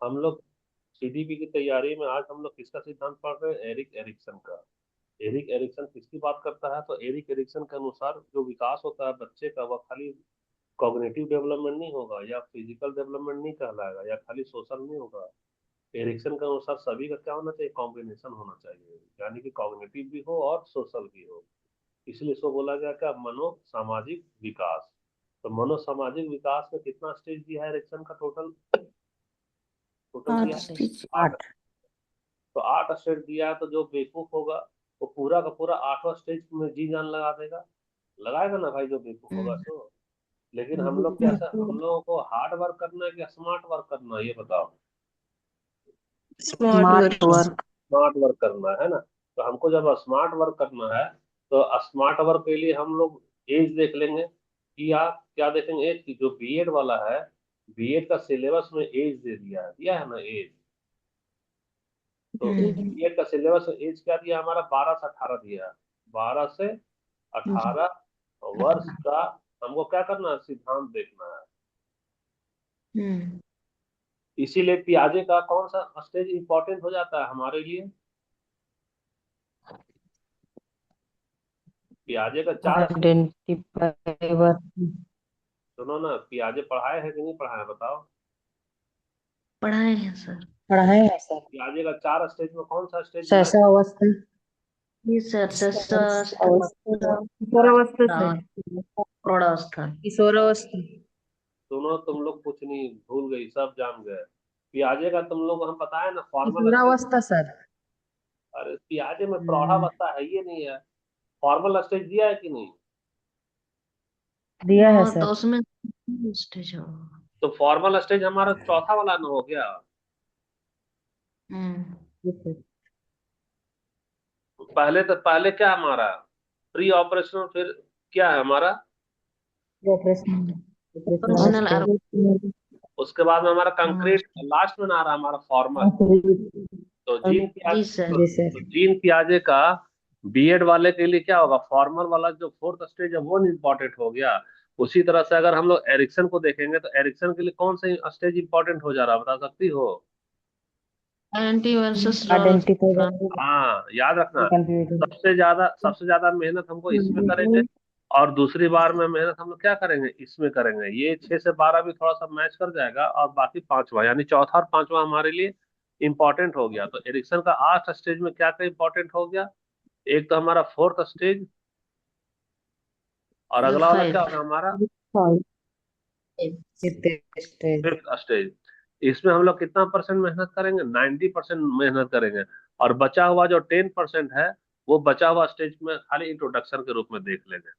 हम लोग सीडीपी की तैयारी में आज हम लोग किसका सिद्धांत पढ़ रहे हैं? एरिक एरिक्सन का। एरिक एरिक्सन किसकी बात करता है? तो एरिक एरिक्सन के अनुसार जो विकास होता है बच्चे का, वह खाली कॉग्निटिव डेवलपमेंट नहीं होगा या फिजिकल डेवलपमेंट नहीं कहलाएगा या खाली सोशल नहीं होगा। एरिक्सन के अनुसार सभी का क्या होना चाहिए? कॉम्बिनेशन होना चाहिए, यानी कि कॉग्निटिव भी हो और सोशल भी हो। इसलिए इसको बोला गया क्या? मनो सामाजिक विकास। तो मनो सामाजिक विकास में कितना स्टेज दिया है एरिक्सन का? टोटल टोटल आठ दिया है स्टिच। 8। तो 8 स्टेज दिया है, तो जो बेवकूफ होगा वो पूरा का पूरा 8वां स्टेज में जी जान लगा देगा। लगाएगा ना भाई, जो बेवकूफ होगा तो। लेकिन हम लोग कैसा, हम लोगों को हार्ड वर्क करना है कि स्मार्ट वर्क करना है, ये बताओ। Smart work. स्मार्ट वर्क करना है ना। तो हमको जब स्मार्ट वर्क करना है, तो स्मार्ट वर्क के लिए हम लोग एज देख लेंगे। कि आप क्या देखेंगे? एज की जो बीएड वाला है, बीएड का सिलेबस में एज दे दिया है ना एज। तो बीएड का सिलेबस में एज क्या दिया हमारा? 12 से 18 दिया है। 12 से 18 वर्ष का हमको क्या करना है? सिद्धांत देखना है। इसीलिए पियाजे का कौन सा स्टेज इंपॉर्टेंट हो जाता है हमारे लिए? पियाजे का 4 स्टेज। Identify work. सुनो ना, पियाजे पढ़ाए हैं कि नहीं पढ़ाए हैं, बताओ। पढ़ाए हैं सर। पढ़ाए हैं सर। पियाजे का 4 स्टेज में कौन सा स्टेज दिया? सहसा अवस्था। ये सर सहसा अवस्था। किशोरावस्था से। प्रौढ़ावस्था। किशोरावस्था। सुनो, तुम लोग कुछ नहीं भूल गई, सब जान गए। पियाजे का तुम लोग को हम बताए ना फॉर्मल स्टेज। किशोरावस्था सर। अरे पियाजे में प्रौढ़ावस्था है, ये नहीं है। फॉर्मल स्टेज दिया है कि नहीं? दिया है हाँ तो सर। उसमें स्टेज हो। तो फॉर्मल स्टेज हमारा चौथा वाला ना हो गया। हम्म। Yes, sir. पहले तो पहले क्या हमारा? प्री ऑपरेशनल, फिर क्या है हमारा? Operational operational stage. उसके बाद में हमारा आर्म। कंक्रीट, लास्ट में ना आ रहा हमारा फॉर्मल। तो जीन जी पियाजे सर। जी सर। तो जीन पियाजे का बीएड वाले के लिए क्या होगा? फॉर्मल वाला जो फोर्थ स्टेज है वो इम्पोर्टेंट हो गया। उसी तरह से अगर हम लोग एरिक्सन को देखेंगे, तो एरिक्सन के लिए कौन सा स्टेज इंपॉर्टेंट हो जा रहा है, बता सकती हो? एंटी वर्सेस आइडेंटिफाई हाँ, याद रखना। कंप्यूटर। सबसे ज्यादा मेहनत हमको इसमें करेंगे। और दूसरी बार में मेहनत हम लोग क्या करेंगे? इसमें करेंगे। ये 6 से 12 भी थोड़ा सा मैच कर जाएगा, और बाकी पांचवा, यानी चौथा और पांचवा हमारे लिए इंपॉर्टेंट हो गया। तो एरिक्सन का 8 स्टेज में क्या क्या इंपॉर्टेंट हो गया? एक तो हमारा फोर्थ स्टेज, और अगला वाला क्या फाइव। होगा हमारा? स्टेज। Fifth stage. इसमें हम लोग कितना परसेंट मेहनत करेंगे? 90% मेहनत करेंगे। और बचा हुआ जो 10% है, वो बचा हुआ स्टेज में खाली इंट्रोडक्शन के रूप में देख लेंगे।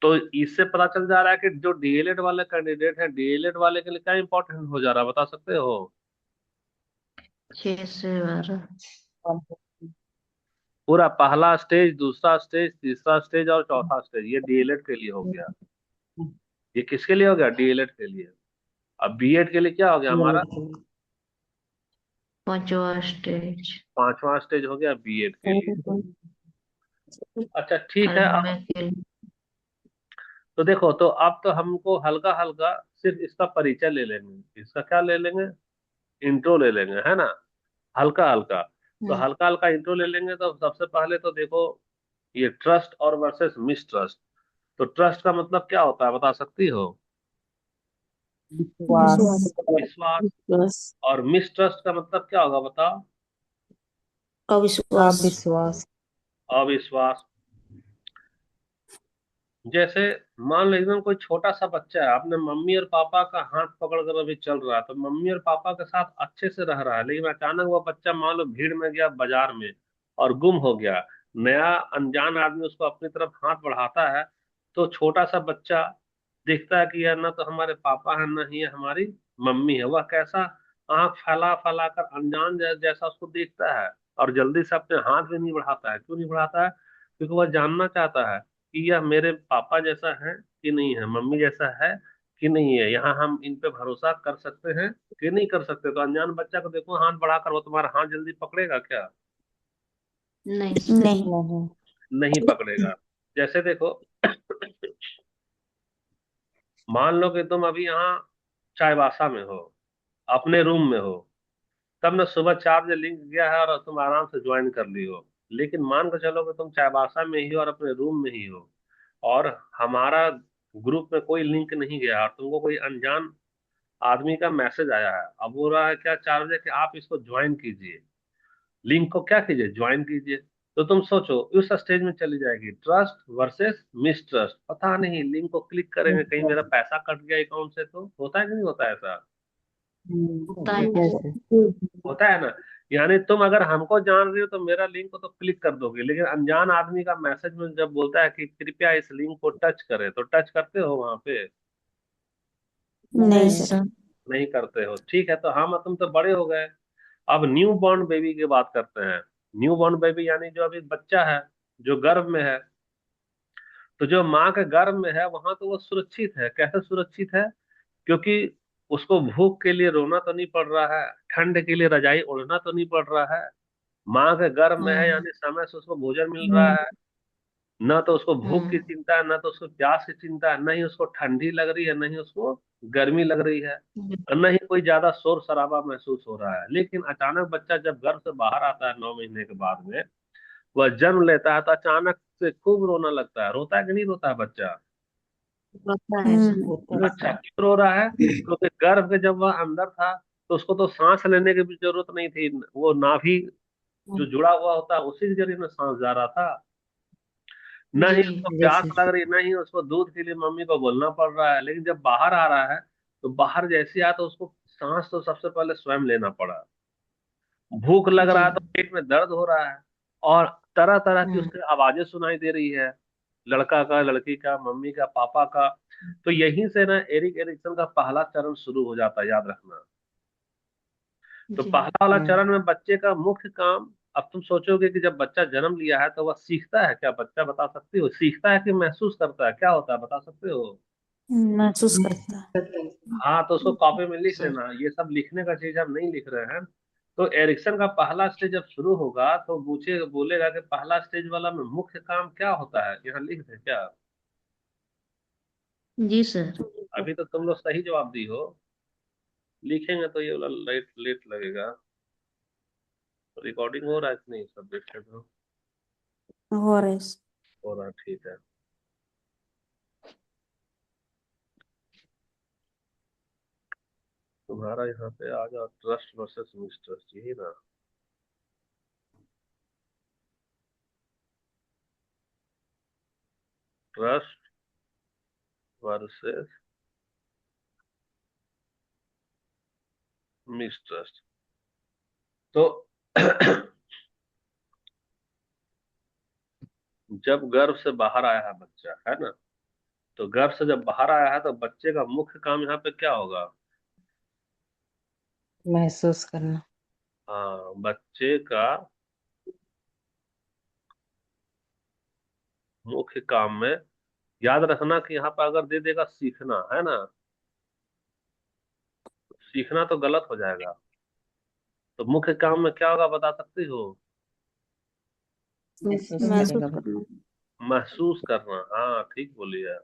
तो इससे पता चल जा रहा है कि जो डीएलएड वाले कैंडिडेट हैं, डीएलएड वाले के लिए क्या इंपॉर्टेंट हो जा रहा है, बता सकते हो? 6 से 12। पूरा पहला स्टेज, दूसरा स्टेज, तीसरा स्टेज और चौथा स्टेज, ये डीएलएड के लिए हो गया। ये किसके लिए हो गया? डीएलएड के लिए। अब बीएड के लिए क्या हो गया हमारा? 5वां स्टेज। 5वां स्टेज हो गया बीएड के लिए। अच्छा ठीक है। एमए अब के लिए। तो देखो, तो अब तो हमको हल्का हल्का सिर्फ इसका परिचय ले लेंगे, इसका क्या ले लेंगे? इंट्रो ले लेंगे, है ना। हल्का हल्का। तो हम्म। हल्का हल्का इंट्रो ले लेंगे, तो सबसे पहले तो देखो, ये ट्रस्ट और वर्सेस मिसट्रस्ट। तो ट्रस्ट का मतलब क्या होता है, बता सकती हो? विश्वास। विश्वास। विश्वास। और मिसट्रस्ट का मतलब क्या होगा, बताओ? अविश्वास। अविश्वास। अविश्वास। जैसे मान लो एकदम कोई छोटा सा बच्चा है, अपने मम्मी और पापा का हाथ पकड़ कर अभी चल रहा है, तो मम्मी और पापा के साथ अच्छे से रह रहा है, लेकिन अचानक वो बच्चा मान लो भीड़ में गया बाजार में और गुम हो गया। नया अनजान आदमी उसको अपनी तरफ हाथ बढ़ाता है, तो छोटा सा बच्चा देखता है कि यह ना तो हमारे पापा है, ना ही ये हमारी मम्मी है। वह कैसा आंख फैला फैला कर अनजान जैसा उसको देखता है, और जल्दी से अपने हाथ भी नहीं बढ़ाता है। क्यों नहीं बढ़ाता है? क्योंकि वह जानना चाहता है कि यह मेरे पापा जैसा है कि नहीं है, मम्मी जैसा है कि नहीं है, यहाँ हम इन पे भरोसा कर सकते हैं कि नहीं कर सकते। तो अनजान बच्चा को देखो हाथ बढ़ाकर, वो तुम्हारा हाथ जल्दी पकड़ेगा क्या? नहीं। नहीं। नहीं। नहीं पकड़ेगा। जैसे देखो, मान लो कि तुम अभी यहाँ चाईबासा में हो, अपने रूम में हो, तब ना सुबह 4 बजे लिंक गया है और तुम आराम से ज्वाइन कर ली हो। लेकिन मान के चलो कि तुम चाईबासा में ही हो और अपने रूम में ही हो, और हमारा ग्रुप में कोई लिंक नहीं गया और तुमको कोई अनजान आदमी का मैसेज आया है, अब बोल रहा है क्या 4 बजे कि आप इसको ज्वाइन कीजिए, लिंक को क्या कीजिए, ज्वाइन कीजिए। तो तुम सोचो उस स्टेज में चली जाएगी ट्रस्ट वर्सेस मिसट्रस्ट, पता नहीं लिंक को क्लिक करेंगे कहीं मेरा पैसा कट गया अकाउंट से, तो होता है कि नहीं होता है ऐसा? होता है यस सर। सर। होता है ना। यानी तुम अगर हमको जान रही हो तो मेरा लिंक को तो क्लिक कर दोगे, लेकिन अनजान आदमी का मैसेज में जब बोलता है कि कृपया इस लिंक को टच करें, तो टच करते हो वहां पे? नहीं नहीं सर। सर। नहीं करते हो, ठीक है। तो हम तुम तो बड़े हो गए। अब न्यू बॉर्न बेबी की बात करते हैं। न्यू बॉर्न बेबी यानी जो अभी बच्चा है, जो गर्भ में है। तो जो माँ के गर्भ में है वहां तो वो सुरक्षित है। कैसे सुरक्षित है? क्योंकि उसको भूख के लिए रोना तो नहीं पड़ रहा है, ठंड के लिए रजाई ओढ़ना तो नहीं पड़ रहा है। माँ के गर्भ में है हम्म। यानी समय से उसको भोजन मिल रहा है। न तो उसको भूख की हम्म। चिंता है, न तो उसको प्यास की चिंता है, न ही उसको ठंडी लग रही है, न ही उसको गर्मी लग रही है, और न ही कोई ज्यादा शोर शराबा महसूस हो रहा है। लेकिन अचानक बच्चा जब गर्भ से बाहर आता है 9 महीने के बाद में, वह जन्म लेता है, तो अचानक से खूब रोना लगता है। रोता है कि नहीं रोता है बच्चा? होता है सर। अच्छा, क्यों रो रहा है? क्योंकि गर्भ के जब वह अंदर था तो उसको तो सांस लेने की भी जरूरत नहीं थी, वो नाभि जो जुड़ा हुआ होता है उसी के जरिए में सांस जा रहा था। न जी। ही उसको प्यास लग रही, न ही उसको दूध के लिए मम्मी को बोलना पड़ रहा है। लेकिन जब बाहर आ रहा है, तो बाहर जैसे आया तो उसको सांस तो सबसे पहले स्वयं लेना पड़ा। भूख लग जी। रहा है तो पेट में दर्द हो रहा है, और तरह तरह की हम्म। उसकी आवाजें सुनाई दे रही है, लड़का का, लड़की का, मम्मी का, पापा का। तो यहीं से ना एरिक एरिक्सन का पहला चरण शुरू हो जाता है, याद रखना। तो जी। पहला वाला चरण में बच्चे का मुख्य काम, अब तुम सोचोगे कि जब बच्चा जन्म लिया है तो वह सीखता है क्या? बच्चा बता सकती हो सीखता है कि महसूस करता है, क्या होता है बता सकते हो? महसूस करता है। हाँ, तो उसको कॉपी में लिख सर। लेना, ये सब लिखने का चीज हम नहीं लिख रहे हैं। तो एरिक्सन का पहला स्टेज जब शुरू होगा तो पूछे बोलेगा कि पहला स्टेज वाला में मुख्य काम क्या होता है, यहाँ लिख दे क्या? जी सर। अभी तो तुम लोग सही जवाब दी हो, लिखेंगे तो ये वाला लेट लेट लगेगा। रिकॉर्डिंग हो रहा है कि नहीं, सब देखते हो? हो रहा है। हो रहा है, ठीक है। तुम्हारा यहाँ पे आ जाओ, ट्रस्ट वर्सेस मिसट्रस्ट, यही ना? Trust versus mistrust. तो जब गर्भ से बाहर आया है बच्चा, है ना, तो गर्भ से जब बाहर आया है तो बच्चे का मुख्य काम यहाँ पे क्या होगा? महसूस करना। हाँ, बच्चे का मुख्य काम में, याद रखना कि यहाँ पे अगर दे देगा सीखना, है ना, सीखना तो गलत हो जाएगा। तो मुख्य काम में क्या होगा बता सकती हो? महसूस महसूस करेगा। करना। महसूस करना, हाँ ठीक बोली है,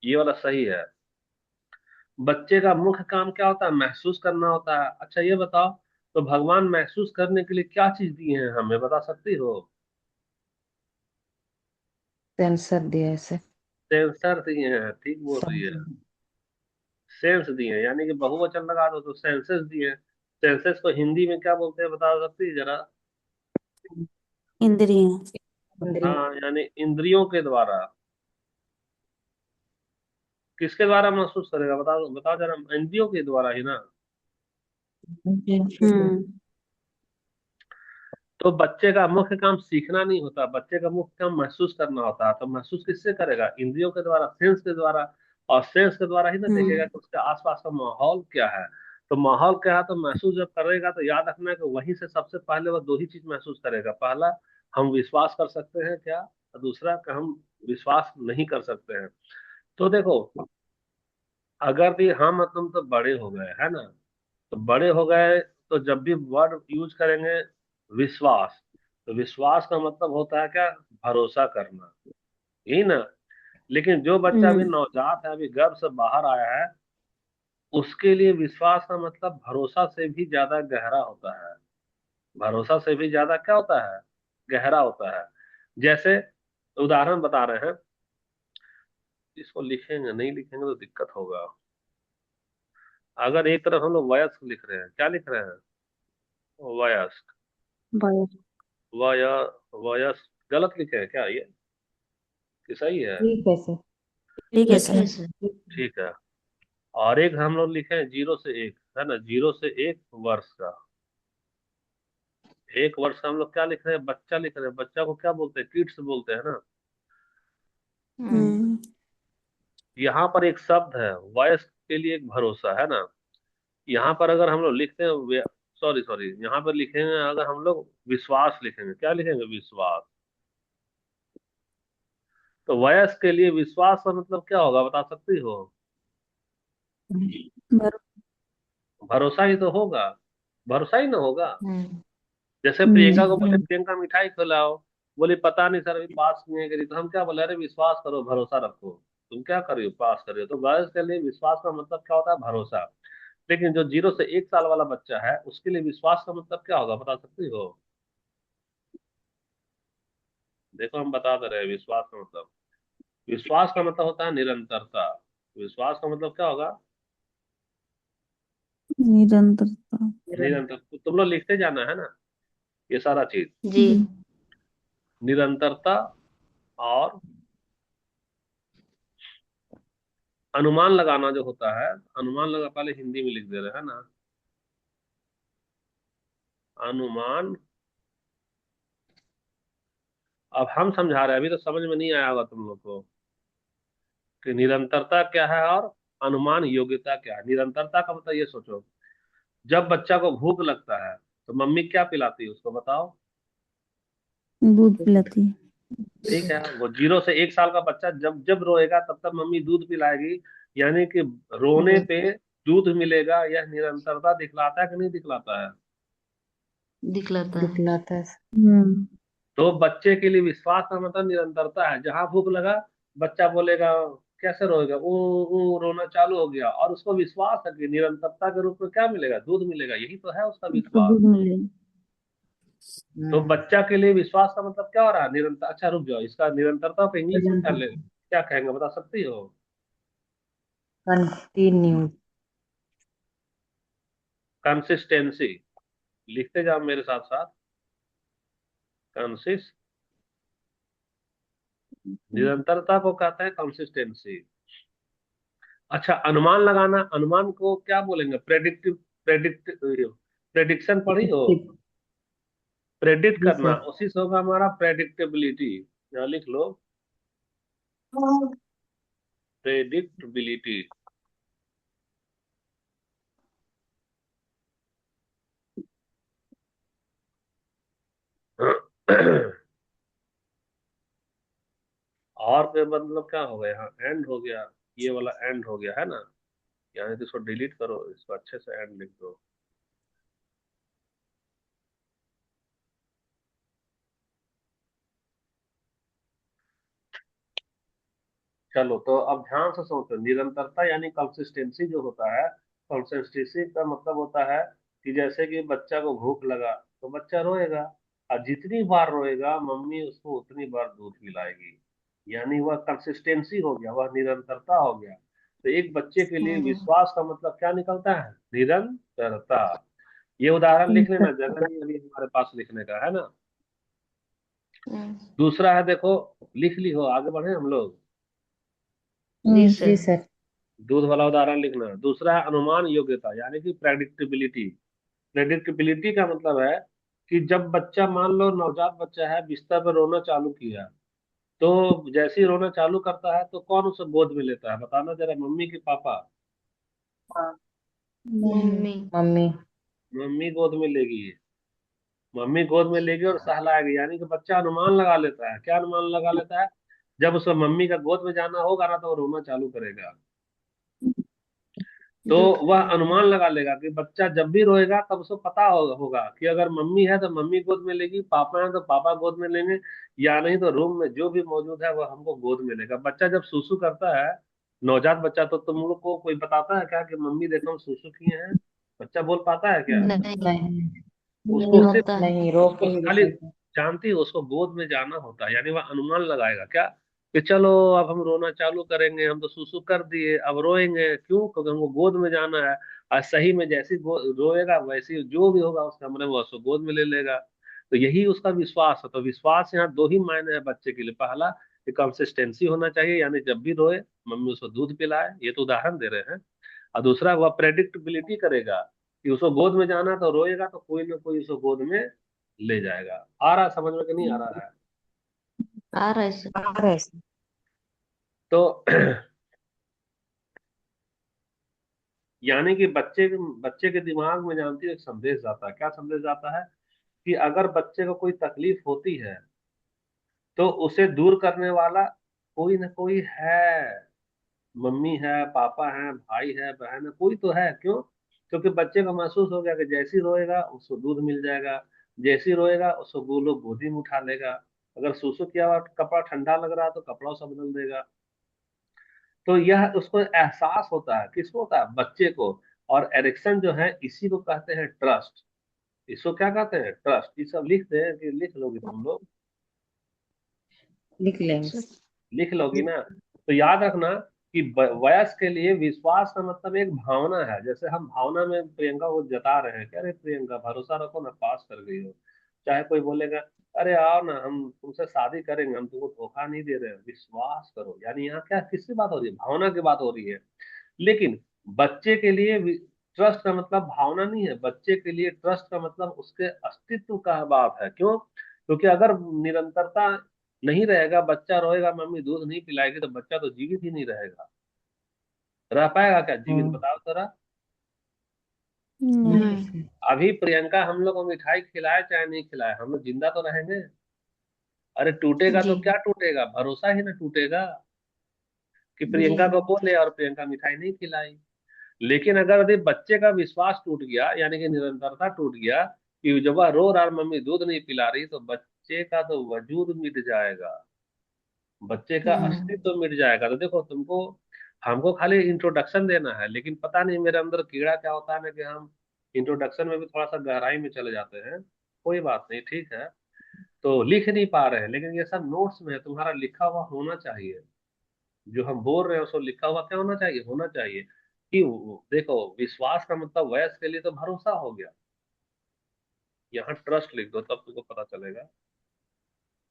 ये वाला सही है। बच्चे का मुख्य काम क्या होता है? महसूस करना होता है। अच्छा ये बताओ, तो भगवान महसूस करने के लिए क्या चीज दिए हैं हमें, बता सकती हो? सेंसर दिया ऐसे। सेंसर दिए हैं, ठीक बोल रही है। सेंस दिए हैं, यानी कि बहुवचन लगा दो तो सेंसेस दिए हैं। सेंसेस को हिंदी में क्या बोलते हैं बता सकती है जरा? इंद्रिय। इंद्रिय। हाँ, यानी इंद्रियों के द्वारा। किसके द्वारा महसूस करेगा बताओ बताओ जरा, इंद्रियों के द्वारा ही ना। जी। हम्म। तो बच्चे का मुख्य काम सीखना नहीं होता, बच्चे का मुख्य काम महसूस करना होता है। तो महसूस किससे करेगा? इंद्रियों के द्वारा, सेंस के द्वारा। और सेंस के द्वारा ही ना देखेगा कि उसके आसपास का माहौल क्या है। तो माहौल क्या है, तो महसूस जब करेगा तो याद रखना है कि वहीं से सबसे पहले वह दो ही चीज महसूस करेगा। पहला, हम विश्वास कर सकते हैं क्या, और दूसरा कि हम विश्वास नहीं कर सकते हैं। तो देखो, अगर भी हम तुम तो बड़े हो गए, है ना, तो बड़े हो गए, तो जब भी वर्ड यूज करेंगे विश्वास, तो विश्वास का मतलब होता है क्या? भरोसा करना, यही ना। लेकिन जो बच्चा अभी हम्म। नवजात है, अभी गर्भ से बाहर आया है, उसके लिए विश्वास का मतलब भरोसा से भी ज्यादा गहरा होता है। भरोसा से भी ज्यादा क्या होता है? गहरा होता है। जैसे उदाहरण बता रहे हैं, इसको लिखेंगे, नहीं लिखेंगे तो दिक्कत होगा। अगर एक तरफ हम लोग वयस्क लिख रहे हैं, क्या लिख रहे हैं? वयस्क। बस वय वयस्क गलत लिखे हैं क्या ये, कि सही है? ठीक है सर। ठीक है सर। ठीक है। और एक हम लोग लिखे हैं 0 से 1, है ना, 0 से 1 वर्ष का। 1 वर्ष का हम लोग क्या लिख रहे हैं? बच्चा लिख रहे हैं। बच्चा को क्या बोलते हैं? किड्स बोलते हैं ना। हम्म। यहाँ पर एक शब्द है वयस्क के लिए, एक भरोसा है ना। यहाँ पर अगर हम लोग लिखते हैं, सॉरी सॉरी, यहाँ पर लिखेंगे अगर हम लोग विश्वास लिखेंगे, क्या लिखेंगे? विश्वास। तो वयस्क के लिए विश्वास का मतलब क्या होगा, बता सकती हो? भर- भरोसा ही तो होगा। भरोसा ही ना होगा। हम्म। जैसे प्रियंका को बोले प्रियंका मिठाई खिलाओ, बोले पता नहीं सर अभी पास नहीं है करी, तो हम क्या बोले? अरे विश्वास करो, भरोसा रखो। तुम क्या कर रही हो? पास कर रही हो। तो वयस्क के लिए विश्वास का मतलब क्या होता है? भरोसा। लेकिन जो 0 से 1 साल वाला बच्चा है उसके लिए विश्वास का मतलब क्या होगा, बता सकती हो? देखो हम बता दे रहे हैं विश्वास का मतलब। विश्वास का मतलब होता है निरंतरता। विश्वास का मतलब क्या होगा? निरंतरता। निरंतर। तो तुम लोग लिखते जाना है ना ये सारा चीज। जी। निरंतरता। और अनुमान लगाना जो होता है, अनुमान लगा, पहले हिंदी में लिख दे रहे हैं ना। अनुमान। अब हम समझा रहे हैं, अभी तो समझ में नहीं आया होगा तुम लोग को कि निरंतरता क्या है और अनुमान योग्यता क्या है। निरंतरता का मतलब ये सोचो, जब बच्चा को भूख लगता है तो मम्मी क्या पिलाती है उसको, बताओ? दूध पिलाती है। ठीक है, वो 0 से 1 साल का बच्चा जब जब रोएगा तब तब मम्मी दूध पिलाएगी। यानी कि रोने पे दूध मिलेगा, यह निरंतरता दिखलाता है कि नहीं दिखलाता है? दिखलाता है। दिखलाता है। तो बच्चे के लिए विश्वास का मतलब निरंतरता है। जहां भूख लगा, बच्चा बोलेगा, कैसे रोएगा? ऊ रोना चालू हो गया, और उसको विश्वास है कि निरंतरता के रूप में क्या मिलेगा? दूध मिलेगा। यही तो है उसका उसको विश्वास। दूध मिले। तो बच्चा के लिए विश्वास का मतलब क्या हो रहा है? निरंतर। अच्छा रुक जाओ, इसका निरंतरता को इंग्लिश में क्या कहेंगे, बता सकती हो? कंटिन्यू। कंसिस्टेंसी। लिखते जाओ मेरे साथ साथ। कंसिस निरंतरता को कहते हैं कंसिस्टेंसी। अच्छा, अनुमान लगाना, अनुमान को क्या बोलेंगे? प्रेडिक्टिव। प्रेडिक्ट प्रेडिक्शन पढ़ी हो? प्रेडिक्ट जी करना, सर। उसी से होगा हमारा प्रेडिक्टेबिलिटी। यहाँ लिख लो, प्रेडिक्टेबिलिटी। और के मतलब क्या हो गया? यहाँ एंड हो गया। ये वाला एंड हो गया है ना। यानी तो इसको डिलीट करो, इसको अच्छे से एंड लिख दो। चलो तो अब ध्यान से सोचो, निरंतरता यानी कंसिस्टेंसी जो होता है, कंसिस्टेंसी का मतलब होता है कि जैसे कि बच्चा को भूख लगा तो बच्चा रोएगा, और जितनी बार रोएगा मम्मी उसको उतनी बार दूध पिलाएगी। यानी वह कंसिस्टेंसी हो गया, वह निरंतरता हो गया। तो एक बच्चे के लिए विश्वास का मतलब क्या निकलता है? निरंतरता। ये उदाहरण लिख लेना, जगह नहीं अभी हमारे पास लिखने का, है ना। दूसरा है, देखो, लिख ली हो, आगे बढ़े हम लोग। जी जी सर। सर। दूध वाला उदाहरण लिखना। दूसरा है अनुमान योग्यता, यानी कि प्रेडिक्टेबिलिटी। प्रेडिक्टेबिलिटी का मतलब है कि जब बच्चा, मान लो नवजात बच्चा है, बिस्तर पर रोना चालू किया, तो जैसे ही रोना चालू करता है तो कौन उसे गोद में लेता है, बताना जरा? मम्मी की पापा? हाँ। मम्मी। मम्मी। मम्मी गोद में लेगी। मम्मी गोद में लेगी और सहलाएगी, यानी कि बच्चा अनुमान लगा लेता है। क्या अनुमान लगा लेता है? जब उसे मम्मी का गोद में जाना होगा ना तो वो रोना चालू करेगा। तो दूध वह पिलाती अनुमान लगा लेगा कि बच्चा जब भी रोएगा तब उसको पता होगा कि अगर मम्मी है तो मम्मी गोद में लेगी, पापा है तो पापा गोद में लेंगे, या नहीं तो रूम में जो भी मौजूद है वह हमको गोद में लेगा। बच्चा जब सुसु करता है नवजात बच्चा तो तुम लोग को कोई बताता है क्या कि मम्मी देखो हम सुसु किए हैं? बच्चा बोल पाता है क्या? नहीं, नहीं, नहीं उसको सिर्फ, होता है। नहीं, रो के उसको ही खाली दिखाता। जानती है, उसको गोद में जाना होता है, यानी वह अनुमान लगाएगा क्या कि चलो अब हम रोना चालू करेंगे, हम तो सुसु कर दिए अब रोएंगे क्यों, क्योंकि हमको गोद में जाना है। और सही में जैसी रोएगा वैसी जो भी होगा उस कमरे में उसको गोद में ले लेगा। तो यही उसका विश्वास है। तो विश्वास यहाँ दो ही मायने है बच्चे के लिए। पहला कि कंसिस्टेंसी होना चाहिए, यानी जब भी रोए मम्मी उसको दूध पिलाए, ये तो उदाहरण दे रहे हैं। और दूसरा वह प्रेडिक्टेबिलिटी करेगा कि उसको गोद में जाना तो रोएगा तो कोई ना कोई उसको गोद में ले जाएगा। आ रहा है समझ में कि नहीं आ रहा है? आ रहा है सर। आ रहा है सर। तो यानी कि बच्चे के दिमाग में जानती है एक संदेश जाता है। क्या संदेश जाता है? कि अगर बच्चे को कोई तकलीफ होती है तो उसे दूर करने वाला कोई ना कोई है। मम्मी है, पापा है, भाई है, बहन है, कोई तो है। क्यों? क्योंकि बच्चे को महसूस हो गया कि जैसी रोएगा उसको दूध मिल जाएगा, जैसी रोएगा उसको वो लोग गोदी में उठा लेगा। अगर सुसु किया हुआ कपड़ा ठंडा लग रहा है तो कपड़ा उसे बदल देगा। तो यह उसको एहसास होता है, किसको होता है? बच्चे को। और एरिक्सन जो है इसी को कहते हैं ट्रस्ट। इसको क्या कहते हैं? ट्रस्ट। ये सब लिख दे कि लिख लोगे तुम लोग? लिख लेंगे। सर लिख लोगी ना? तो याद रखना कि वयस्क के लिए विश्वास का मतलब एक भावना है। जैसे हम भावना में प्रियंका को जता रहे हैं, क्या रे प्रियंका भरोसा रखो ना, पास कर गई हो। चाहे कोई बोलेगा अरे आओ ना हम तुमसे शादी करेंगे, हम तुमको धोखा नहीं दे रहे हैं, विश्वास करो। यानी यहाँ क्या किसकी बात हो रही है? भावना की बात हो रही है। लेकिन बच्चे के लिए ट्रस्ट का मतलब भावना नहीं है। बच्चे के लिए ट्रस्ट का मतलब उसके अस्तित्व का बात है। क्यों? क्योंकि अगर निरंतरता नहीं रहेगा, बच्चा रोएगा, मम्मी दूध नहीं पिलाएगी, तो बच्चा तो जीवित ही नहीं रहेगा। रह पाएगा क्या जीवित? हम्म। बताओ जरा। नहीं नहीं। सर। अभी प्रियंका हम लोग को मिठाई खिलाए चाहे नहीं खिलाए, हम लोग जिंदा तो रहेंगे। अरे टूटेगा जी। तो क्या टूटेगा? भरोसा ही ना टूटेगा कि जी। प्रियंका को बोले और प्रियंका मिठाई नहीं खिलाई। लेकिन अगर यदि बच्चे का विश्वास टूट गया, यानी कि निरंतरता टूट गया, कि जब वह रो रहा है मम्मी दूध नहीं पिला रही, तो बच्चे का तो वजूद मिट जाएगा, बच्चे का हम्म। अस्तित्व मिट जाएगा। तो देखो तुमको, हमको खाली इंट्रोडक्शन देना है, लेकिन पता नहीं मेरे अंदर कीड़ा क्या होता है ना कि हम इंट्रोडक्शन में भी थोड़ा सा गहराई में चले जाते हैं। कोई बात नहीं, ठीक है। तो लिख नहीं पा रहे हैं, लेकिन ये सब नोट्स में है, तुम्हारा लिखा हुआ होना चाहिए। जो हम बोल रहे हैं उसको लिखा हुआ क्या होना चाहिए? होना चाहिए कि देखो विश्वास का मतलब वयस के लिए तो भरोसा हो गया। यहाँ ट्रस्ट लिख दो तब तुमको पता चलेगा।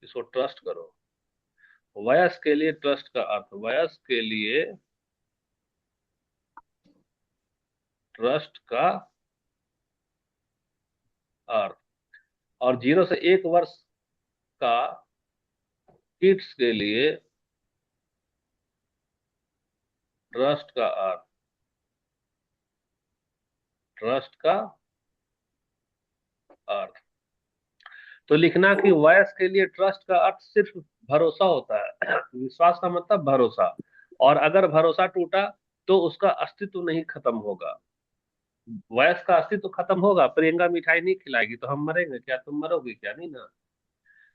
इसको ट्रस्ट करो। वयस के लिए ट्रस्ट का अर्थ, वयस के लिए ट्रस्ट का अर्थ। और 0 से 1 वर्ष का किड्स के लिए ट्रस्ट का अर्थ, ट्रस्ट का अर्थ। तो लिखना कि वयस के लिए ट्रस्ट का अर्थ सिर्फ भरोसा होता है। विश्वास का मतलब भरोसा। और अगर भरोसा टूटा तो उसका अस्तित्व नहीं खत्म होगा। वयस का अस्तित्व खत्म होगा, प्रियंका मिठाई नहीं खिलाएगी तो हम मरेंगे क्या? तुम मरोगे क्या? नहीं ना।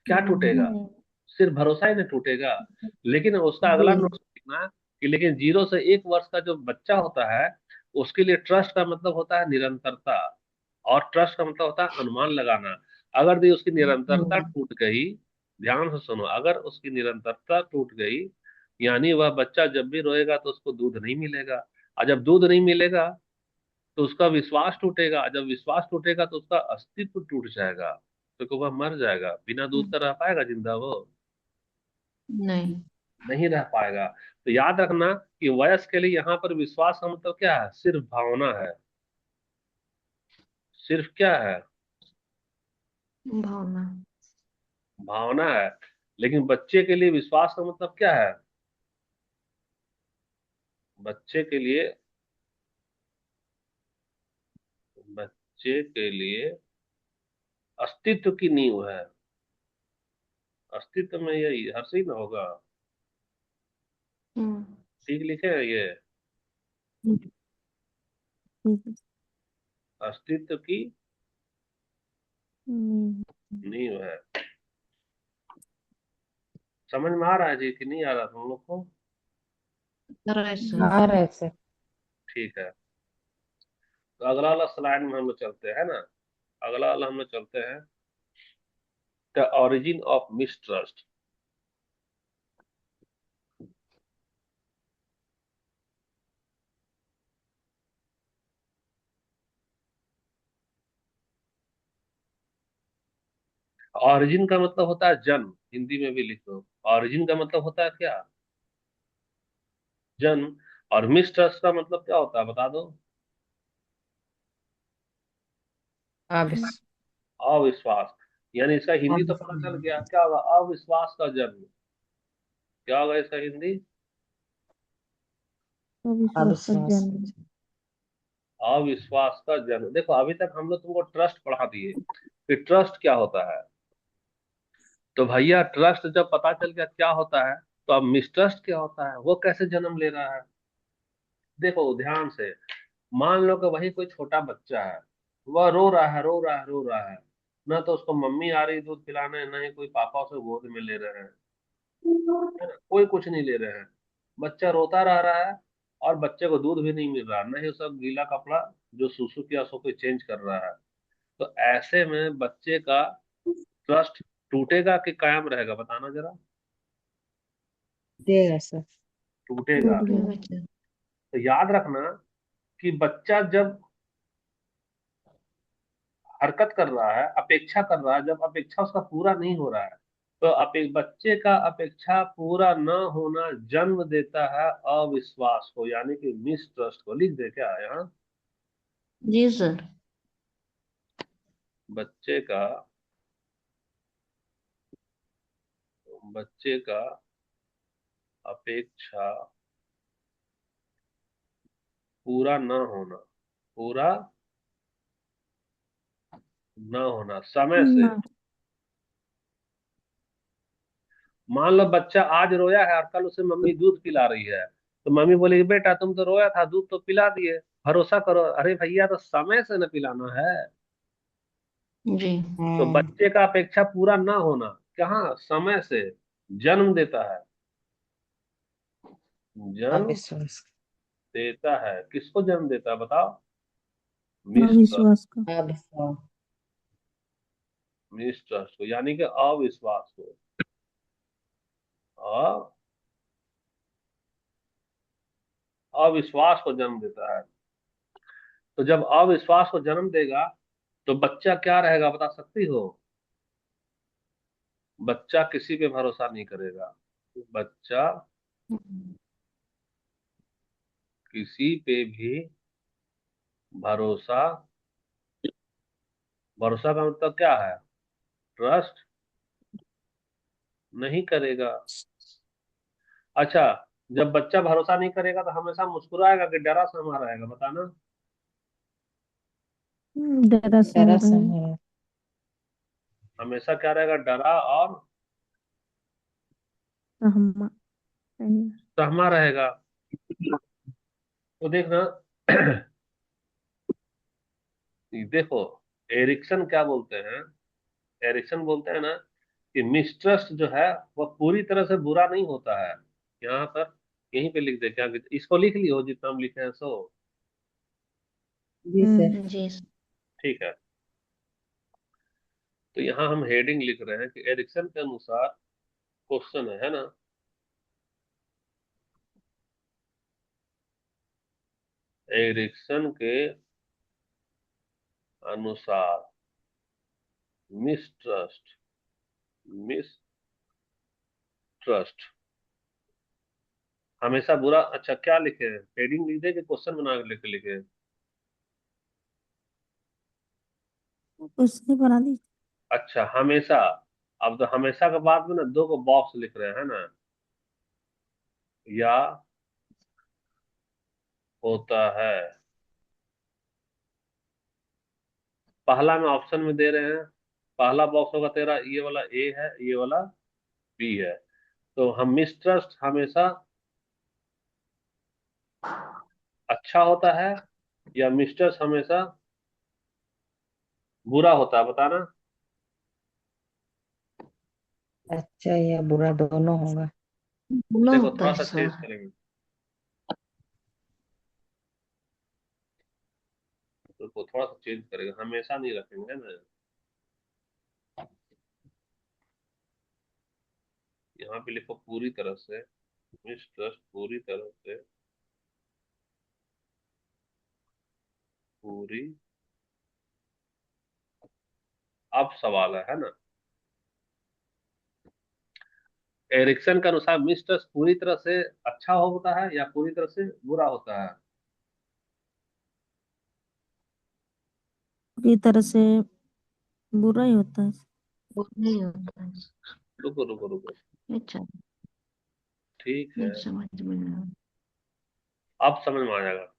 क्या टूटेगा? नहीं। सिर्फ भरोसा ही नहीं टूटेगा। लेकिन उसका जी। अगला नोट लिखना कि लेकिन 0 से 1 वर्ष का जो बच्चा होता है उसके लिए ट्रस्ट का मतलब होता है निरंतरता। और ट्रस्ट का मतलब होता है अनुमान लगाना। अगर भी उसकी निरंतरता हम्म। टूट गई, ध्यान से सुनो, अगर उसकी निरंतरता टूट गई, यानी वह बच्चा जब भी रोएगा तो उसको दूध नहीं मिलेगा। और जब दूध नहीं मिलेगा तो उसका विश्वास टूटेगा। जब विश्वास टूटेगा तो उसका अस्तित्व टूट जाएगा, क्योंकि वह मर जाएगा। बिना दूध का रह पाएगा जिंदा वो? नहीं। नहीं रह पाएगा। तो याद रखना कि वयस्क के लिए यहाँ पर विश्वास का मतलब क्या है? सिर्फ भावना है। सिर्फ क्या है? भावना। भावना है। लेकिन बच्चे के लिए विश्वास का मतलब क्या है? बच्चे के लिए, बच्चे के लिए अस्तित्व की नींव है। अस्तित्व में यही हर सही ना होगा? हम्म। ठीक लिखे हैं ये? हम्म। अस्तित्व की हम्म। नींव है। समझ में आ रहा है जी कि नहीं आ रहा तुम लोग को? सर ऐसे आ रहा है सर। ठीक है। तो अगला वाला स्लाइड में हम लोग चलते हैं ना। अगला वाला हम लोग चलते हैं, the origin of mistrust. Origin का मतलब होता है जन्म, हिंदी में भी लिख दो। ऑरिजिन का मतलब होता है क्या? जन्म। और मिसट्रस्ट का मतलब क्या होता है बता दो? अविश्वास। अविश्वास। यानी इसका हिंदी तो पता चल गया, क्या होगा? अविश्वास का जन्म। क्या होगा इसका हिंदी? अविश्वास का जन्म। अविश्वास का जन्म। देखो अभी तक हम लोग तुमको ट्रस्ट पढ़ा दिए कि ट्रस्ट क्या होता है। तो भैया ट्रस्ट जब पता चल गया क्या होता है, तो अब मिसट्रस्ट क्या होता है, वो कैसे जन्म ले रहा है? देखो ध्यान से। मान लो कि वही कोई छोटा बच्चा है, वह रो रहा है, रो रहा है, रो रहा है। ना तो उसको मम्मी आ रही दूध पिलाने, ना ही कोई पापा उसे गोद में ले रहे हैं, है ना? कोई कुछ नहीं ले रहे हैं। बच्चा रोता रह रहा है, और बच्चे को दूध भी नहीं मिल रहा, ना ही उसका गीला कपड़ा जो सुसु किया उसको कोई चेंज कर रहा है। तो ऐसे में बच्चे का ट्रस्ट टूटेगा कि कायम रहेगा, बताना जरा। देगा सर। टूटेगा। टूट गया। बच्चा। तो याद रखना कि बच्चा जब हरकत कर रहा है, अपेक्षा कर रहा है, जब अपेक्षा उसका पूरा नहीं हो रहा है, तो बच्चे का अपेक्षा पूरा न होना जन्म देता है अविश्वास को, यानी कि मिसट्रस्ट को। लिख दे क्या यहाँ? जी सर। बच्चे का बच्चे का अपेक्षा पूरा न होना, पूरा न होना समय से। ना। मान लो बच्चा आज रोया है और कल उसे मम्मी दूध पिला रही है, तो मम्मी बोलेगी बेटा तुम तो रोया था, दूध तो पिला दिए, भरोसा करो। अरे भैया तो समय से न पिलाना है। जी। तो बच्चे का अपेक्षा पूरा ना होना कहाँ समय से जन्म देता है। जन्म अविश्वास। देता है, किसको जन्म देता है बताओ? मिसट्रस्ट। अविश्वास का। अविश्वास। मिसट्रस्ट को, यानी कि अविश्वास को। और अविश्वास को जन्म देता है। तो जब अविश्वास को जन्म देगा, तो बच्चा क्या रहेगा बता सकती हो? बच्चा किसी पे भरोसा नहीं करेगा। बच्चा किसी पे भी भरोसा, भरोसा का मतलब क्या है? ट्रस्ट नहीं करेगा। अच्छा, जब बच्चा भरोसा नहीं करेगा तो हमेशा मुस्कुराएगा कि डरा सहमा रहेगा, बताना। डरा डरा सहमा। हमेशा क्या रहेगा? डरा और सहमा। सहमा रहेगा। तो देखना देखो, एरिक्सन क्या बोलते हैं? एरिक्सन बोलते हैं ना कि मिसट्रस्ट जो है वह पूरी तरह से बुरा नहीं होता है। यहाँ पर यहीं पे लिख दे क्या, इसको लिख लियो जितना हम लिखे हैं सो। जी सर। जी सर। ठीक है। तो यहाँ हम हेडिंग लिख रहे हैं कि एरिक्सन के अनुसार, क्वेश्चन है ना, एरिक्सन के अनुसार मिसट्रस्ट, मिसट्रस्ट हमेशा बुरा। अच्छा क्या लिखे हैं, हेडिंग लिख दे कि क्वेश्चन बना के लिखे लिखे? उसने बना दी। अच्छा हमेशा। अब तो हमेशा के बाद में ना दो को बॉक्स लिख रहे हैं ना, या होता है। पहला में ऑप्शन में दे रहे हैं, पहला बॉक्स होगा तेरा, ये वाला ए है, ये वाला बी है। तो हम मिसट्रस्ट हमेशा अच्छा होता है, या मिसट्रस्ट हमेशा बुरा होता है, बताना। अच्छा या बुरा दोनों होगा। दोनों देखो होता थोड़ा है सा सर। चेंज करेंगे। रुको थोड़ा सा चेंज करेगा, हमेशा नहीं रखेंगे ना। यहाँ पे लिखो पूरी तरह से, मिसट्रस्ट पूरी तरह से, पूरी। अब सवाल है ना, एरिक्सन के अनुसार मिसट्रस्ट पूरी तरह से अच्छा होता है या पूरी तरह से बुरा होता है? पूरी तरह से बुरा ही होता है। वो नहीं होता है। रुको रुको रुको, अच्छा, ठीक है, नहीं समझ में आया। अब समझ में आ जाएगा।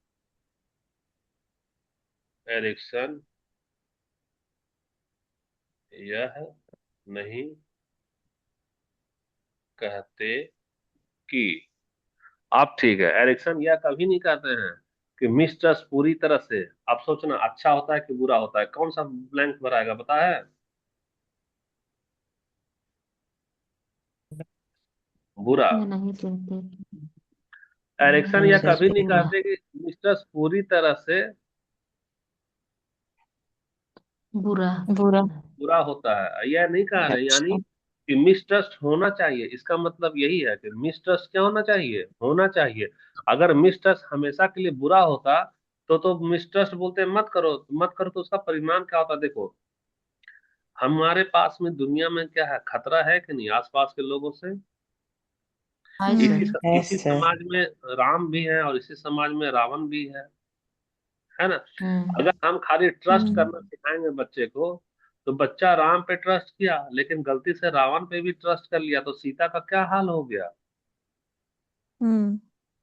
एरिक्सन यह नहीं कहते कि, आप ठीक है, एरिक्सन यह कभी नहीं कहते हैं कि मिसट्रस्ट पूरी तरह से, आप सोचना अच्छा होता है कि बुरा होता है, कौन सा ब्लैंक भराएगा पता है? बुरा। ये नहीं कहते एरिक्सन यह मिसेस कभी नहीं बुरा। कहते कि मिसट्रस्ट पूरी तरह से बुरा। बुरा। बुरा होता है, यह नहीं कह रहे, यानी अच्छा। कि मिसट्रस्ट होना चाहिए, इसका मतलब यही है कि मिसट्रस्ट क्या होना चाहिए, होना चाहिए। अगर मिसट्रस्ट हमेशा के लिए बुरा होता तो मिसट्रस्ट बोलते मत करो, मत करो, तो उसका परिणाम क्या होता देखो। हमारे पास में दुनिया में क्या है, खतरा है कि नहीं आसपास के लोगों से? Hi sir. है इसी सर। समाज में राम भी है और इसी समाज में रावण भी है ना? हम्म। अगर हम खाली ट्रस्ट हम्म। करना सिखाएंगे बच्चे को, तो बच्चा राम पे ट्रस्ट किया लेकिन गलती से रावण पे भी ट्रस्ट कर लिया, तो सीता का क्या हाल हो गया? हम्म।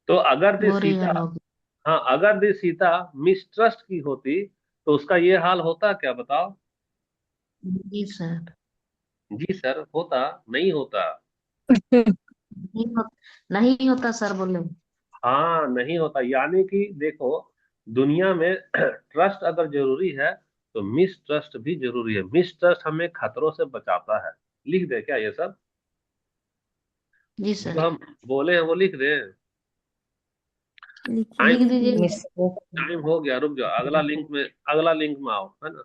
तो अगर दी बुरी सीता, हाल होगी। हाँ अगर दी सीता मिसट्रस्ट की होती तो उसका ये हाल होता क्या बताओ? जी सर। जी सर, होता? नहीं होता। नहीं, नहीं होता सर बोले। हाँ नहीं होता, यानी कि देखो, दुनिया में ट्रस्ट अगर जरूरी है तो मिस ट्रस्ट भी जरूरी है। मिस ट्रस्ट हमें खतरों से बचाता है। लिख दे क्या ये सब जी जो सर। हम बोले हैं, वो लिख दे? लिखिए टाइम, लिख दीजिए। लिखिए। टाइम हो गया, रुक जाओ, अगला लिंक में, अगला लिंक में आओ, है ना?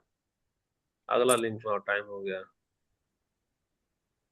अगला लिंक में आओ, टाइम हो गया।